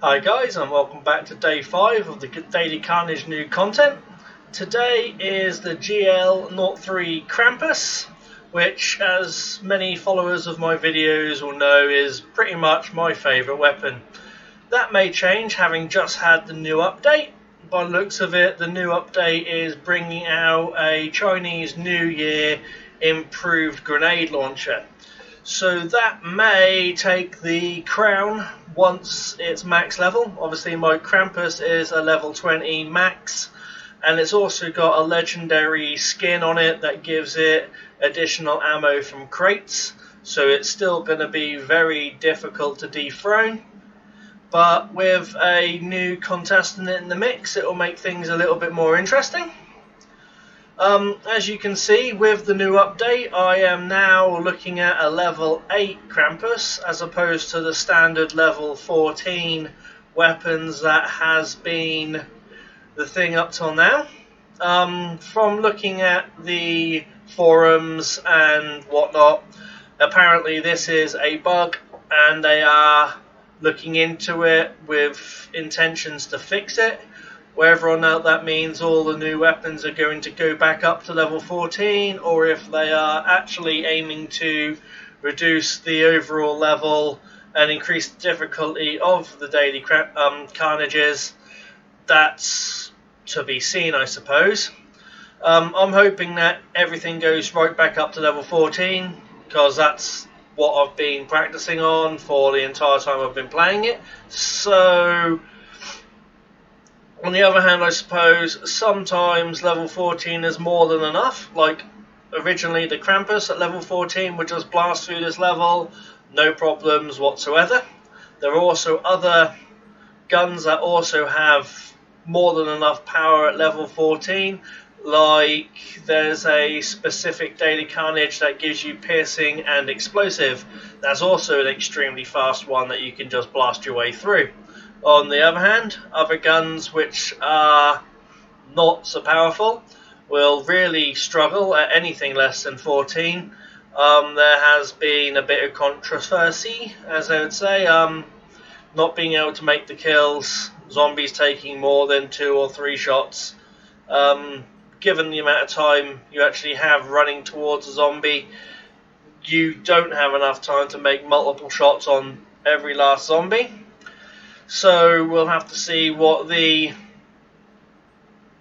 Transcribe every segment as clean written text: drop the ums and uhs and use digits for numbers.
Hi guys, and welcome back to day 5 of the Daily Carnage new content. Today is the GL-03 Krampus, which, as many followers of my videos will know, is pretty much my favourite weapon. That may change having just had the new update. By the looks of it, the new update is bringing out a Chinese New Year improved grenade launcher. So that may take the crown once it's max level. Obviously my Krampus is a level 20 max, and it's also got a legendary skin on it that gives it additional ammo from crates, so it's still going to be very difficult to dethrone. But with a new contestant in the mix, it will make things a little bit more interesting. As you can see, with the new update, I am now looking at a level 8 Krampus as opposed to the standard level 14 weapons that has been the thing up till now. From looking at the forums and whatnot, apparently this is a bug and they are looking into it with intentions to fix it. Whether or not that means all the new weapons are going to go back up to level 14, or if they are actually aiming to reduce the overall level and increase the difficulty of the daily carnages, that's to be seen, I suppose. I'm hoping that everything goes right back up to level 14, because that's what I've been practicing on for the entire time I've been playing it. So on the other hand, I suppose sometimes level 14 is more than enough. Like originally the Krampus at level 14 would just blast through this level, no problems whatsoever. There are also other guns that also have more than enough power at level 14. Like there's a specific Daily Carnage that gives you piercing and explosive. That's also an extremely fast one that you can just blast your way through. On the other hand, other guns which are not so powerful will really struggle at anything less than 14. There has been a bit of controversy, as I would say, not being able to make the kills, zombies taking more than 2 or 3 shots. Given the amount of time you actually have running towards a zombie, you don't have enough time to make multiple shots on every last zombie. So we'll have to see what the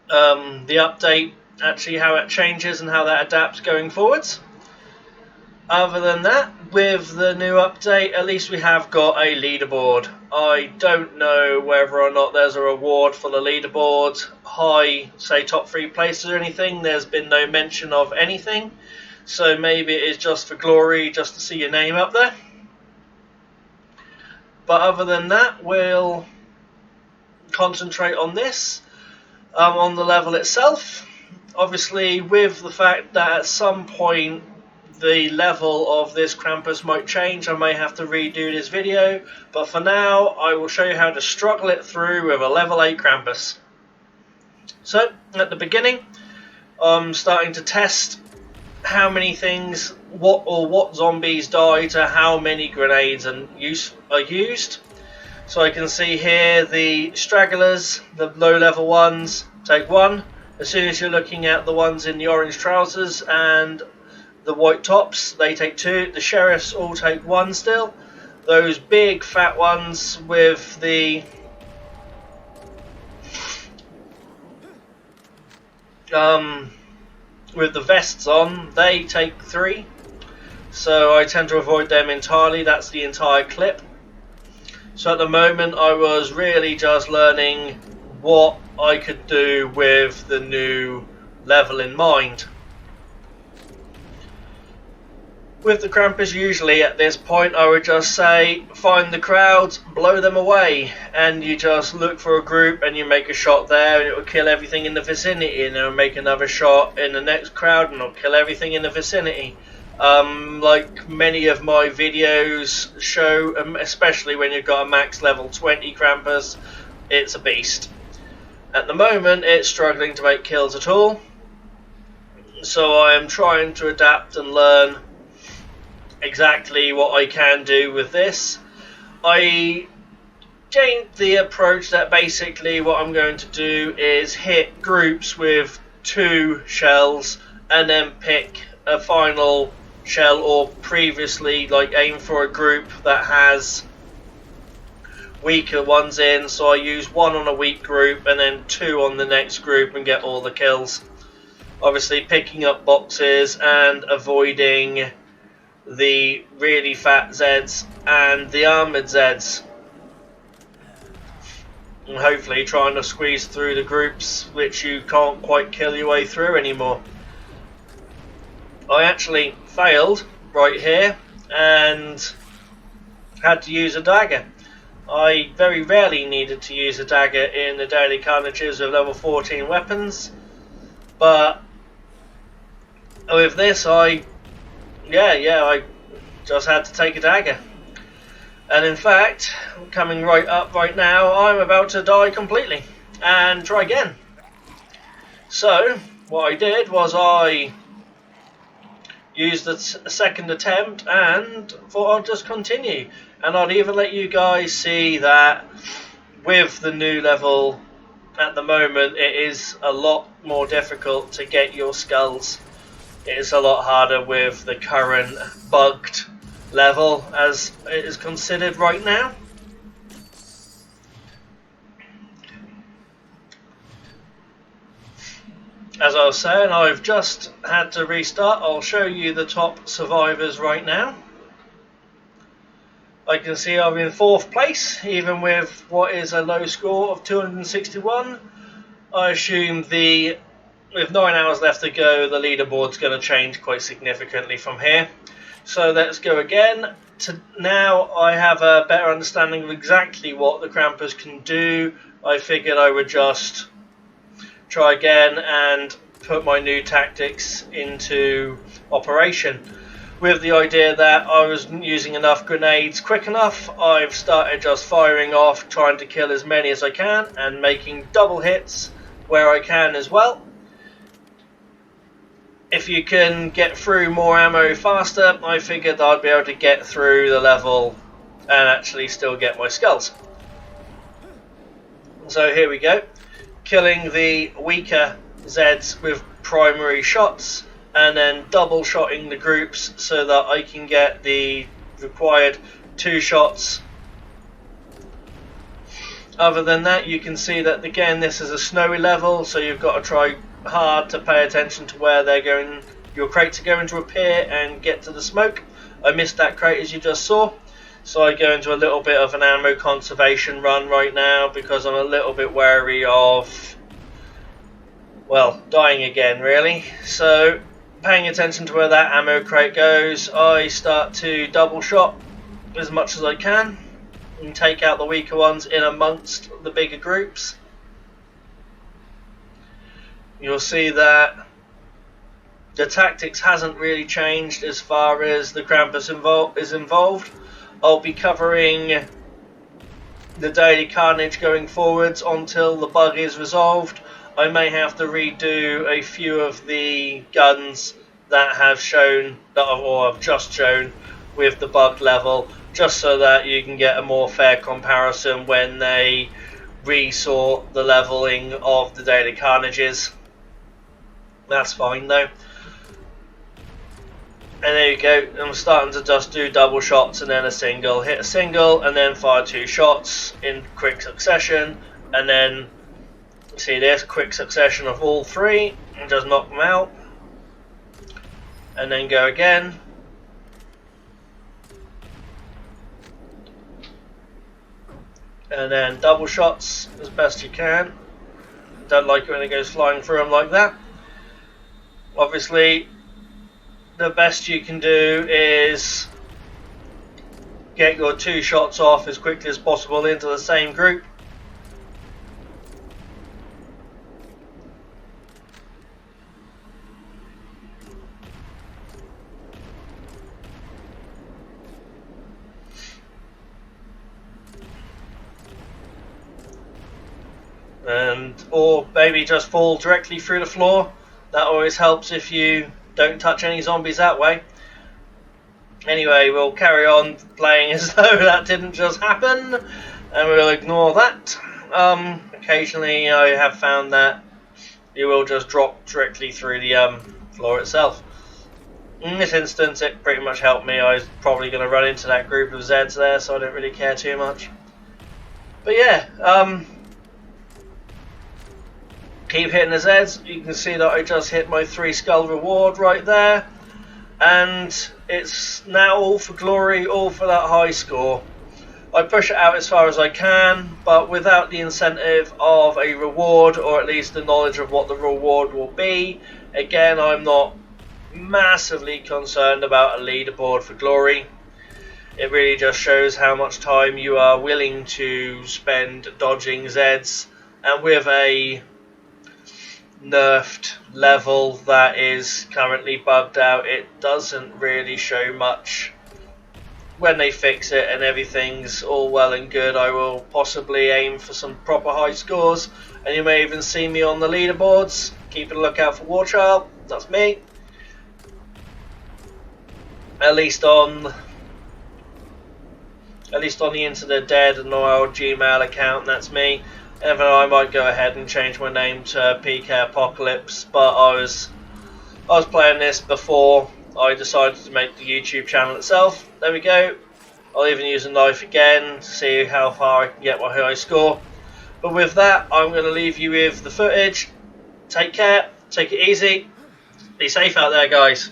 update, actually how it changes and how that adapts going forwards. Other than that, with the new update, at least we have got a leaderboard. I don't know whether or not there's a reward for the leaderboard, high, say top 3 places or anything. There's been no mention of anything, so maybe it is just for glory, just to see your name up there. But other than that, we'll concentrate on this, on the level itself. Obviously, with the fact that at some point the level of this Krampus might change, I may have to redo this video. But for now, I will show you how to struggle it through with a level 8 Krampus. So, at the beginning, I'm starting to test how many things, what zombies die to how many grenades are used. So I can see here the stragglers, the low level ones, take 1. As soon as you're looking at the ones in the orange trousers and the white tops, they take 2. The sheriffs all take 1 still. Those big fat ones with the vests on, they take 3, so I tend to avoid them entirely. That's the entire clip. So at the moment I was really just learning what I could do with the new level in mind. With the Krampus, usually at this point I would just say, find the crowds, blow them away, and you just look for a group and you make a shot there and it will kill everything in the vicinity, and then make another shot in the next crowd and it'll kill everything in the vicinity. Like many of my videos show, especially when you've got a max level 20 Krampus, it's a beast. At the moment it's struggling to make kills at all, so I am trying to adapt and learn exactly what I can do with this. I gained the approach that basically what I'm going to do is hit groups with 2 shells and then pick a final shell, or previously like aim for a group that has weaker ones in, so I use 1 on a weak group and then 2 on the next group and get all the kills. Obviously picking up boxes and avoiding the really fat Zeds and the armoured Zeds, and hopefully trying to squeeze through the groups which you can't quite kill your way through anymore. I actually failed right here and had to use a dagger. I very rarely needed to use a dagger in the Daily Carnages of level 14 weapons, but with this I just had to take a dagger. And in fact, coming right up right now, I'm about to die completely and try again. So what I did was I used the second attempt and thought I'll just continue, and I'll even let you guys see that with the new level at the moment it is a lot more difficult to get your skulls. It is a lot harder with the current bugged level as it is considered right now. As I was saying, I've just had to restart. I'll show you the top survivors right now. I can see I'm in 4th place, even with what is a low score of 261. I assume with 9 hours left to go, the leaderboard's going to change quite significantly from here. So let's go again. Now I have a better understanding of exactly what the Krampus can do. I figured I would just try again and put my new tactics into operation, with the idea that I was using enough grenades quick enough. I've started just firing off, trying to kill as many as I can and making double hits where I can as well. If you can get through more ammo faster, I figured I'd be able to get through the level and actually still get my skulls. So here we go, killing the weaker Zeds with primary shots and then double shotting the groups so that I can get the required 2 shots. Other than that, you can see that again this is a snowy level, so you've got to try hard to pay attention to where they're going, your crates are going to appear, and get to the smoke. I missed that crate as you just saw, so I go into a little bit of an ammo conservation run right now because I'm a little bit wary of, well, dying again really. So paying attention to where that ammo crate goes, I start to double shot as much as I can and take out the weaker ones in amongst the bigger groups. You'll see that the tactics hasn't really changed as far as the Krampus is involved. I'll be covering the Daily Carnage going forwards until the bug is resolved. I may have to redo a few of the guns that have shown, or have just shown with the bug level, just so that you can get a more fair comparison when they resort the leveling of the Daily Carnages. That's fine though. And there you go, I'm starting to just do double shots and then a single, hit a single and then fire 2 shots in quick succession, and then see this quick succession of all 3 and just knock them out, and then go again. And then double shots as best you can. Don't like it when it goes flying through them like that. Obviously, the best you can do is get your 2 shots off as quickly as possible into the same group. Or maybe just fall directly through the floor. That always helps if you don't touch any zombies that way. Anyway, we'll carry on playing as though that didn't just happen. and we'll ignore that. Occasionally I have found that you will just drop directly through the floor itself. In this instance, it pretty much helped me. I was probably going to run into that group of Zeds there, so I didn't really care too much. But yeah, keep hitting the Zeds. You can see that I just hit my 3 skull reward right there. And it's now all for glory, all for that high score. I push it out as far as I can, but without the incentive of a reward, or at least the knowledge of what the reward will be, again, I'm not massively concerned about a leaderboard for glory. It really just shows how much time you are willing to spend dodging Zeds, and with a nerfed level that is currently bugged out, it doesn't really show much. When they fix it and everything's all well and good, I will possibly aim for some proper high scores, and you may even see me on the leaderboards. Keep a lookout for Warchild, that's me. At least on the Into the Dead and old Gmail account, that's me. And then I might go ahead and change my name to PK Apocalypse, but I was playing this before I decided to make the YouTube channel itself. There we go. I'll even use a knife again to see how far I can get my high score. But with that, I'm going to leave you with the footage. Take care, take it easy, be safe out there, guys.